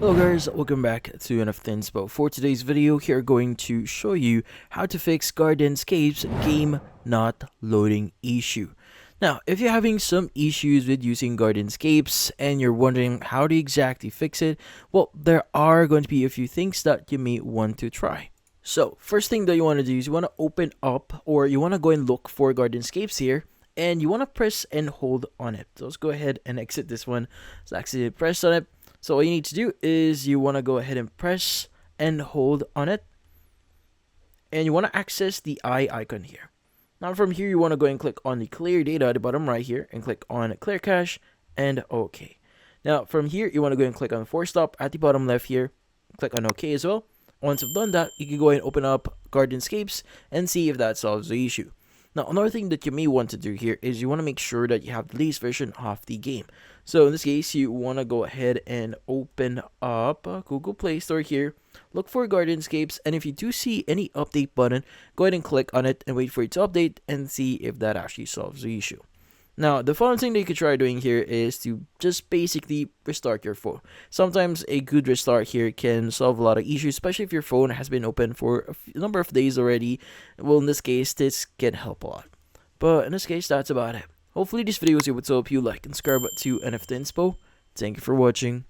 Hello guys, welcome back to NFT Inspo. For today's video, here going to show you how to fix Gardenscapes game not loading issue. Now, if you're having some issues with using Gardenscapes and you're wondering how to exactly fix it, well, there are going to be a few things that you may want to try. So, first thing that you want to do is you want to open up, or you want to go and look for Gardenscapes here, and you want to press and hold on it. So let's go ahead and exit this one. So actually press on it. So all you need to do is you want to go ahead and press and hold on it. And you want to access the eye icon here. Now from here, you want to go and click on the clear data at the bottom right here and click on clear cache and OK. Now from here, you want to go and click on force stop at the bottom left here. Click on OK as well. Once you've done that, you can go and open up Gardenscapes and see if that solves the issue. Now, another thing that you may want to do here is you want to make sure that you have the latest version of the game. So in this case, you want to go ahead and open up Google Play Store here. Look for Gardenscapes, and if you do see any update button, go ahead and click on it and wait for it to update and see if that actually solves the issue. Now, the fun thing that you could try doing here is to just basically restart your phone. Sometimes a good restart here can solve a lot of issues, especially if your phone has been open for a number of days already. Well, in this case, this can help a lot. But in this case, that's about it. Hopefully this video was able to help you. Like and subscribe to NFT Inspo. Thank you for watching.